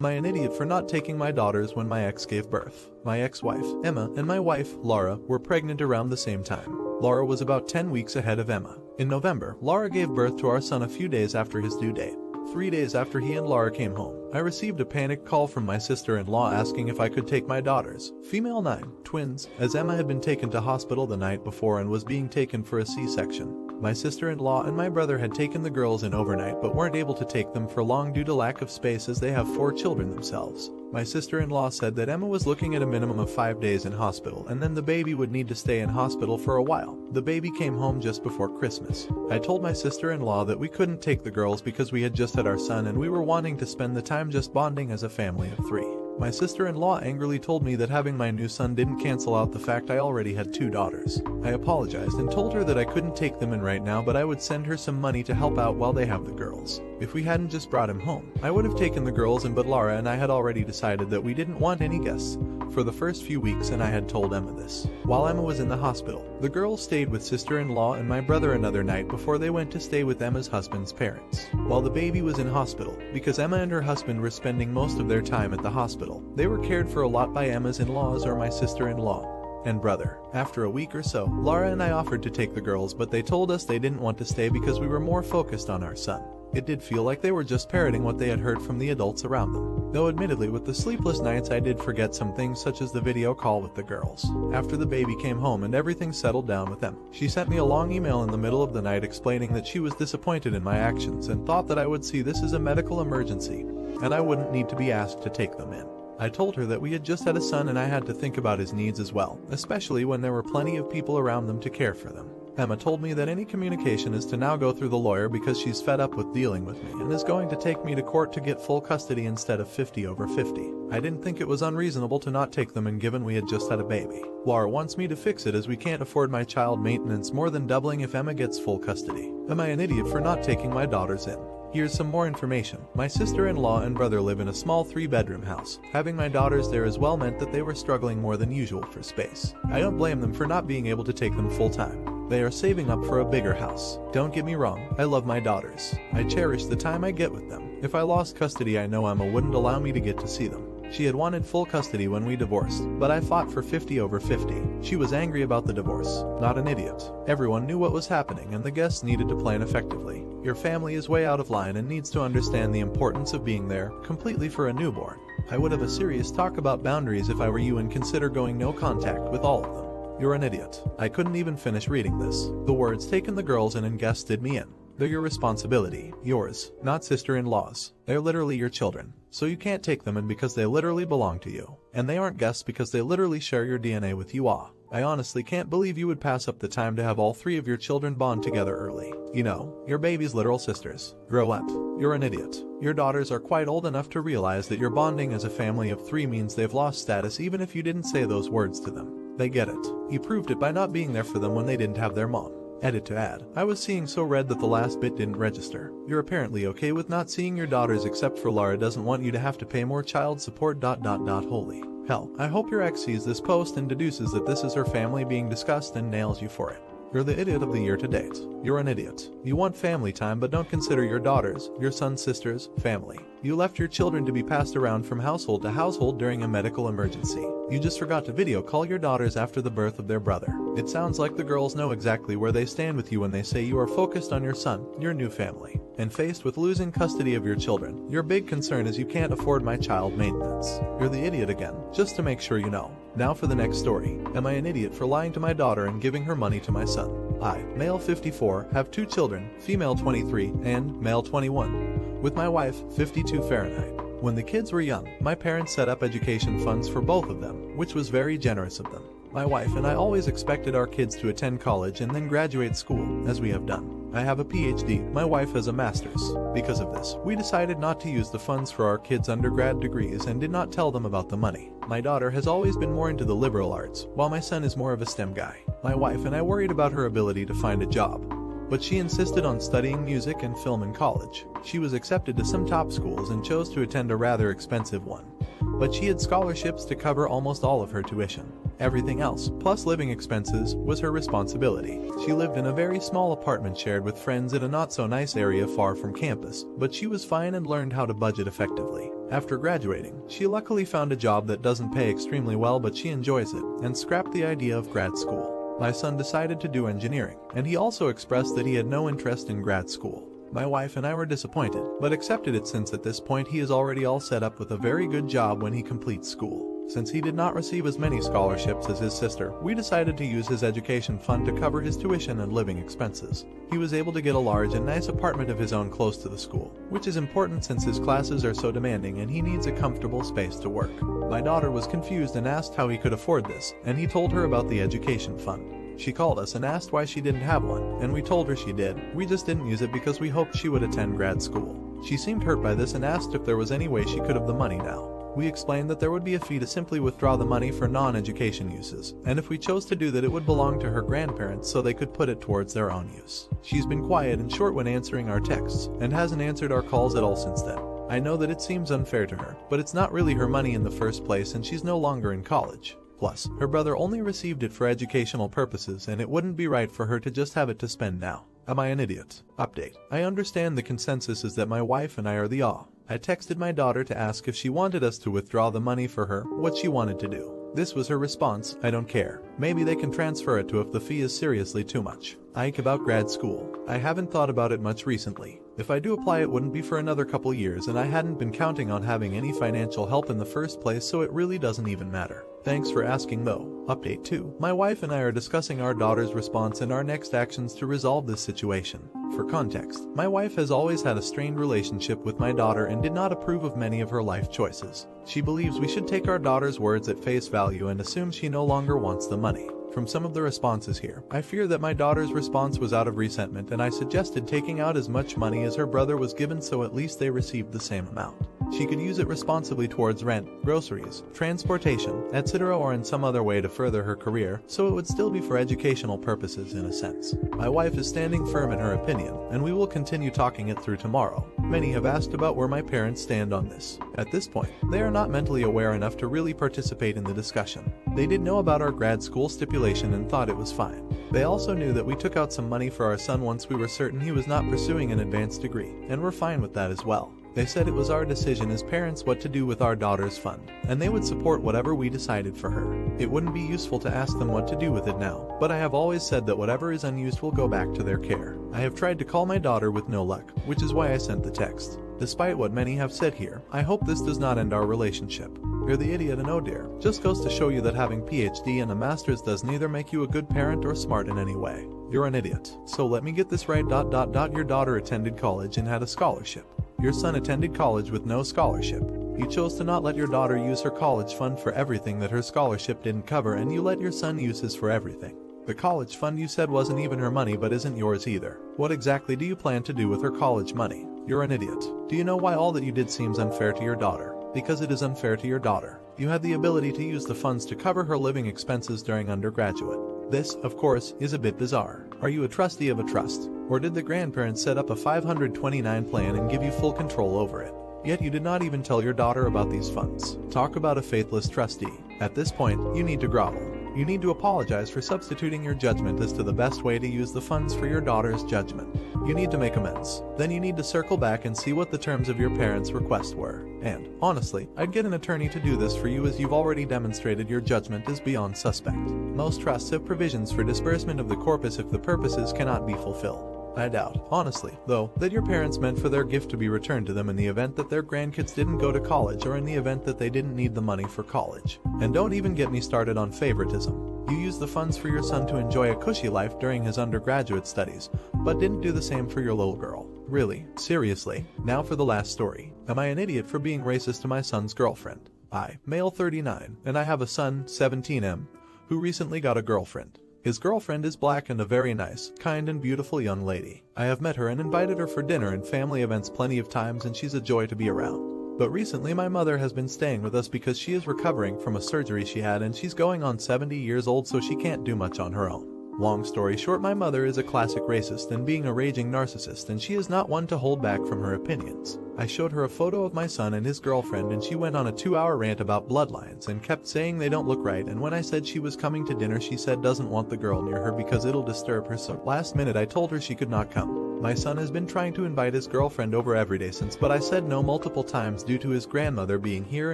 Am I an idiot for not taking my daughters when my ex gave birth? My ex-wife, Emma, and my wife, Laura, were pregnant around the same time. Laura was about 10 weeks ahead of Emma. In November, Laura gave birth to our son a few days after his due date. 3 days after he and Laura came home, I received a panicked call from my sister-in-law asking if I could take my daughters, female 9, twins, as Emma had been taken to hospital the night before and was being taken for a C-section. My sister-in-law and my brother had taken the girls in overnight but weren't able to take them for long due to lack of space as they have 4 children themselves. My sister-in-law said that Emma was looking at a minimum of 5 days in hospital and then the baby would need to stay in hospital for a while. The baby came home just before Christmas. I told my sister-in-law that we couldn't take the girls because we had just had our son and we were wanting to spend the time just bonding as a family of 3. My sister-in-law angrily told me that having my new son didn't cancel out the fact I already had 2 daughters. I apologized and told her that I couldn't take them in right now but I would send her some money to help out while they have the girls. If we hadn't just brought him home, I would have taken the girls in but Laura and I had already decided that we didn't want any guests for the first few weeks and I had told Emma this. While Emma was in the hospital, the girls stayed with sister-in-law and my brother another night before they went to stay with Emma's husband's parents. While the baby was in hospital, because Emma and her husband were spending most of their time at the hospital, they were cared for a lot by Emma's in-laws or my sister-in-law and brother. After a week or so, Laura and I offered to take the girls but they told us they didn't want to stay because we were more focused on our son. It did feel like they were just parroting what they had heard from the adults around them. Though admittedly with the sleepless nights I did forget some things such as the video call with the girls. After the baby came home and everything settled down with them, she sent me a long email in the middle of the night explaining that she was disappointed in my actions and thought that I would see this as a medical emergency and I wouldn't need to be asked to take them in. I told her that we had just had a son and I had to think about his needs as well, especially when there were plenty of people around them to care for them. Emma told me that any communication is to now go through the lawyer because she's fed up with dealing with me and is going to take me to court to get full custody instead of 50/50. I didn't think it was unreasonable to not take them and given we had just had a baby. Laura wants me to fix it as we can't afford my child maintenance more than doubling if Emma gets full custody. Am I an idiot for not taking my daughters in? Here's some more information. My sister-in-law and brother live in a small 3-bedroom house. Having my daughters there as well meant that they were struggling more than usual for space. I don't blame them for not being able to take them full-time. They are saving up for a bigger house. Don't get me wrong, I love my daughters. I cherish the time I get with them. If I lost custody I know Emma wouldn't allow me to get to see them. She had wanted full custody when we divorced, but I fought for 50/50. She was angry about the divorce. Not an idiot. Everyone knew what was happening and the guests needed to plan effectively. Your family is way out of line and needs to understand the importance of being there, completely for a newborn. I would have a serious talk about boundaries if I were you and consider going no contact with all of them. You're an idiot. I couldn't even finish reading this. The words taken the girls in and guests did me in. They're your responsibility, yours, not sister-in-law's. They're literally your children, so you can't take them in because they literally belong to you. And they aren't guests because they literally share your DNA with you. I honestly can't believe you would pass up the time to have all 3 of your children bond together early. You know, your baby's literal sisters. Grow up. You're an idiot. Your daughters are quite old enough to realize that your bonding as a family of 3 means they've lost status even if you didn't say those words to them. They get it. You proved it by not being there for them when they didn't have their mom. Edit to add. I was seeing so red that the last bit didn't register. You're apparently okay with not seeing your daughters except for Laura doesn't want you to have to pay more child support. Holy hell. I hope your ex sees this post and deduces that this is her family being discussed and nails you for it. You're the idiot of the year to date. You're an idiot. You want family time but don't consider your daughters, your son's sisters, family. You left your children to be passed around from household to household during a medical emergency. You just forgot to video call your daughters after the birth of their brother. It sounds like the girls know exactly where they stand with you when they say you are focused on your son, your new family. And faced with losing custody of your children, your big concern is you can't afford my child maintenance. You're the idiot again, just to make sure you know. Now for the next story. Am I an idiot for lying to my daughter and giving her money to my son? I, male 54, have 2 children, female 23, and male 21. With my wife, 52 Fahrenheit. When the kids were young, my parents set up education funds for both of them, which was very generous of them. My wife and I always expected our kids to attend college and then graduate school, as we have done. I have a PhD, my wife has a master's. Because of this, we decided not to use the funds for our kids' undergrad degrees and did not tell them about the money. My daughter has always been more into the liberal arts, while my son is more of a STEM guy. My wife and I worried about her ability to find a job, but she insisted on studying music and film in college. She was accepted to some top schools and chose to attend a rather expensive one. But she had scholarships to cover almost all of her tuition. Everything else, plus living expenses, was her responsibility. She lived in a very small apartment shared with friends at a not-so-nice area far from campus, but she was fine and learned how to budget effectively. After graduating, she luckily found a job that doesn't pay extremely well, but she enjoys it, and scrapped the idea of grad school. My son decided to do engineering, and he also expressed that he had no interest in grad school. My wife and I were disappointed, but accepted it since at this point he is already all set up with a very good job when he completes school. Since he did not receive as many scholarships as his sister, we decided to use his education fund to cover his tuition and living expenses. He was able to get a large and nice apartment of his own close to the school, which is important since his classes are so demanding and he needs a comfortable space to work. My daughter was confused and asked how he could afford this, and he told her about the education fund. She called us and asked why she didn't have one, and we told her she did. We just didn't use it because we hoped she would attend grad school. She seemed hurt by this and asked if there was any way she could have the money now. We explained that there would be a fee to simply withdraw the money for non-education uses, and if we chose to do that it would belong to her grandparents so they could put it towards their own use. She's been quiet and short when answering our texts, and hasn't answered our calls at all since then. I know that it seems unfair to her, but it's not really her money in the first place and she's no longer in college. Plus, her brother only received it for educational purposes and it wouldn't be right for her to just have it to spend now. Am I an idiot? Update. I understand the consensus is that my wife and I are the awe. I texted my daughter to ask if she wanted us to withdraw the money for her, what she wanted to do. This was her response: I don't care. Maybe they can transfer it to if the fee is seriously too much. Ike about grad school. I haven't thought about it much recently. If I do apply it wouldn't be for another couple years and I hadn't been counting on having any financial help in the first place, so it really doesn't even matter. Thanks for asking though. Update 2. My wife and I are discussing our daughter's response and our next actions to resolve this situation. For context, my wife has always had a strained relationship with my daughter and did not approve of many of her life choices. She believes we should take our daughter's words at face value and assume she no longer wants the money. From some of the responses here, I fear that my daughter's response was out of resentment, and I suggested taking out as much money as her brother was given so at least they received the same amount. She could use it responsibly towards rent, groceries, transportation, etc., or in some other way to further her career, so it would still be for educational purposes in a sense. My wife is standing firm in her opinion, and we will continue talking it through tomorrow. Many have asked about where my parents stand on this. At this point, they are not mentally aware enough to really participate in the discussion. They did know about our grad school stipulation and thought it was fine. They also knew that we took out some money for our son once we were certain he was not pursuing an advanced degree, and were fine with that as well. They said it was our decision as parents what to do with our daughter's fund, and they would support whatever we decided for her. It wouldn't be useful to ask them what to do with it now, but I have always said that whatever is unused will go back to their care. I have tried to call my daughter with no luck, which is why I sent the text. Despite what many have said here, I hope this does not end our relationship. You're the idiot and oh dear. Just goes to show you that having PhD and a master's does neither make you a good parent or smart in any way. You're an idiot. So let me get this right. Your daughter attended college and had a scholarship. Your son attended college with no scholarship. You chose to not let your daughter use her college fund for everything that her scholarship didn't cover, and you let your son use his for everything. The college fund you said wasn't even her money but isn't yours either. What exactly do you plan to do with her college money? You're an idiot. Do you know why all that you did seems unfair to your daughter? Because it is unfair to your daughter. You had the ability to use the funds to cover her living expenses during undergraduate. This, of course, is a bit bizarre. Are you a trustee of a trust? Or did the grandparents set up a 529 plan and give you full control over it? Yet you did not even tell your daughter about these funds. Talk about a faithless trustee. At this point, you need to grovel. You need to apologize for substituting your judgment as to the best way to use the funds for your daughter's judgment. You need to make amends. Then you need to circle back and see what the terms of your parents' request were. And, honestly, I'd get an attorney to do this for you as you've already demonstrated your judgment is beyond suspect. Most trusts have provisions for disbursement of the corpus if the purposes cannot be fulfilled. I doubt, honestly, though, that your parents meant for their gift to be returned to them in the event that their grandkids didn't go to college or in the event that they didn't need the money for college. And don't even get me started on favoritism. You used the funds for your son to enjoy a cushy life during his undergraduate studies, but didn't do the same for your little girl. Really? Seriously? Now for the last story. Am I an idiot for being racist to my son's girlfriend? I, male 39, and I have a son, 17M, who recently got a girlfriend. His girlfriend is black and a very nice, kind and beautiful young lady. I have met her and invited her for dinner and family events plenty of times, and she's a joy to be around. But recently my mother has been staying with us because she is recovering from a surgery she had and she's going on 70 years old, so she can't do much on her own. Long story short, my mother is a classic racist and being a raging narcissist, and she is not one to hold back from her opinions. I showed her a photo of my son and his girlfriend and she went on a 2-hour rant about bloodlines and kept saying they don't look right, and when I said she was coming to dinner she said doesn't want the girl near her because it'll disturb her, so last minute I told her she could not come. My son has been trying to invite his girlfriend over every day since, but I said no multiple times due to his grandmother being here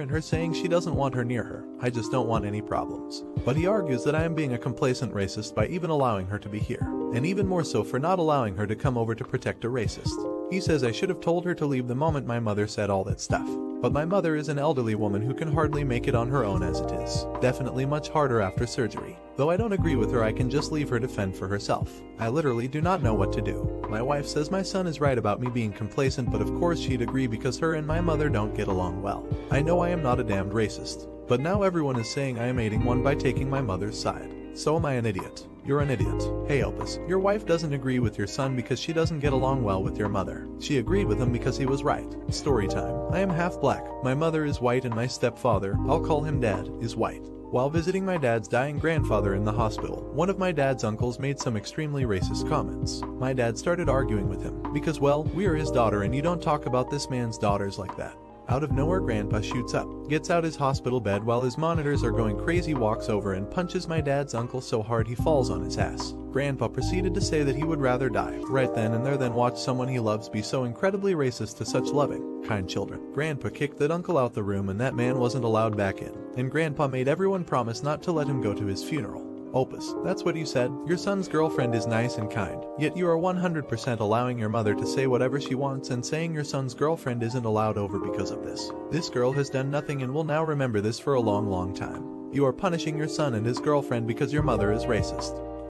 and her saying she doesn't want her near her. I just don't want any problems. But he argues that I am being a complacent racist by even allowing her to be here, and even more so for not allowing her to come over to protect a racist. He says I should have told her to leave the moment my mother said all that stuff. But my mother is an elderly woman who can hardly make it on her own as it is. Definitely much harder after surgery. Though I don't agree with her, I can just leave her to fend for herself. I literally do not know what to do. My wife says my son is right about me being complacent, but of course she'd agree because her and my mother don't get along well. I know I am not a damned racist, but now everyone is saying I am aiding one by taking my mother's side. So am I an idiot? You're an idiot. Hey Opus, your wife doesn't agree with your son because she doesn't get along well with your mother. She agreed with him because he was right. Story time. I am half black. My mother is white and my stepfather, I'll call him Dad, is white. While visiting my dad's dying grandfather in the hospital, one of my dad's uncles made some extremely racist comments. My dad started arguing with him because, well, we are his daughter and you don't talk about this man's daughters like that. Out of nowhere, Grandpa shoots up, gets out his hospital bed while his monitors are going crazy, walks over and punches my dad's uncle so hard he falls on his ass. Grandpa proceeded to say that he would rather die right then and there than watch someone he loves be so incredibly racist to such loving, kind children. Grandpa kicked that uncle out the room and that man wasn't allowed back in, and Grandpa made everyone promise not to let him go to his funeral. Opus, that's what you said. Your son's girlfriend is nice and kind, yet you are 100% allowing your mother to say whatever she wants and saying your son's girlfriend isn't allowed over because of this. This girl has done nothing and will now remember this for a long, long time. You are punishing your son and his girlfriend because your mother is racist.